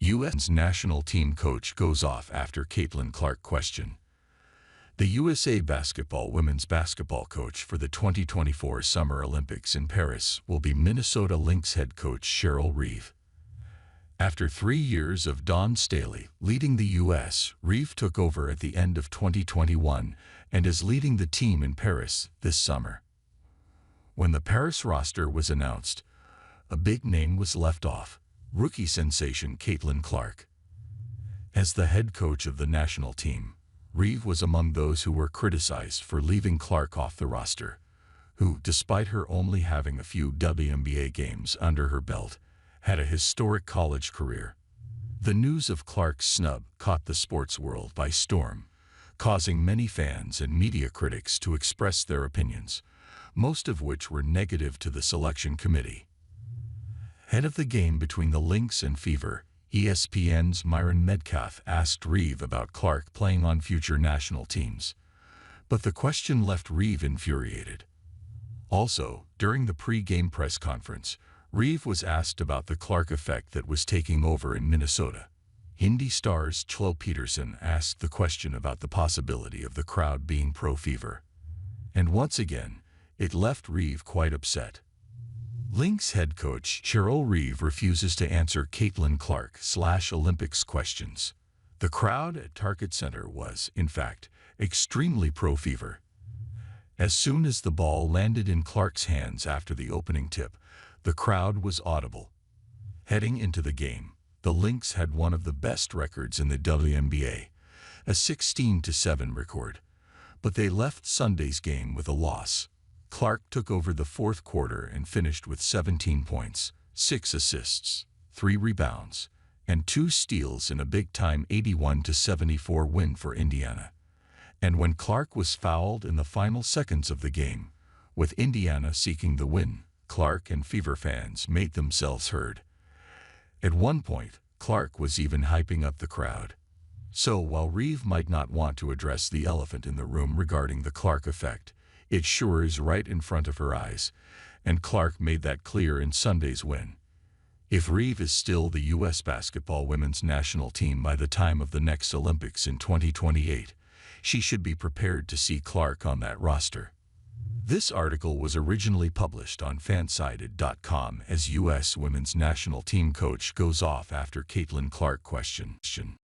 U.S. national team coach goes off after Caitlin Clark question. The USA women's basketball coach for the 2024 Summer Olympics in Paris will be Minnesota Lynx head coach Cheryl Reeve. After 3 years of Dawn Staley leading the U.S., Reeve took over at the end of 2021 and is leading the team in Paris this summer. When the Paris roster was announced, a big name was left off: rookie sensation Caitlin Clark. As the head coach of the national team, Reeve was among those who were criticized for leaving Clark off the roster, who, despite her only having a few WNBA games under her belt, had a historic college career. The news of Clark's snub caught the sports world by storm, causing many fans and media critics to express their opinions, most of which were negative to the selection committee. Ahead of the game between the Lynx and Fever, ESPN's Myron Medcalf asked Reeve about Clark playing on future national teams, but the question left Reeve infuriated. Also, during the pre-game press conference, Reeve was asked about the Clark effect that was taking over in Minnesota. Indy Star's Chloe Peterson asked the question about the possibility of the crowd being pro-Fever. And once again, it left Reeve quite upset. Lynx head coach Cheryl Reeve refuses to answer Caitlin Clark/Olympics questions. The crowd at Target Center was, in fact, extremely pro-Fever. As soon as the ball landed in Clark's hands after the opening tip, the crowd was audible. Heading into the game, the Lynx had one of the best records in the WNBA, a 16-7 record, but they left Sunday's game with a loss. Clark took over the fourth quarter and finished with 17 points, 6 assists, 3 rebounds, and 2 steals in a big-time 81-74 win for Indiana. And when Clark was fouled in the final seconds of the game, with Indiana seeking the win, Clark and Fever fans made themselves heard. At one point, Clark was even hyping up the crowd. So while Reeve might not want to address the elephant in the room regarding the Clark effect, it sure is right in front of her eyes, and Clark made that clear in Sunday's win. If Reeve is still the U.S. basketball women's national team by the time of the next Olympics in 2028, she should be prepared to see Clark on that roster. This article was originally published on fansided.com as U.S. women's national team coach goes off after Caitlin Clark question.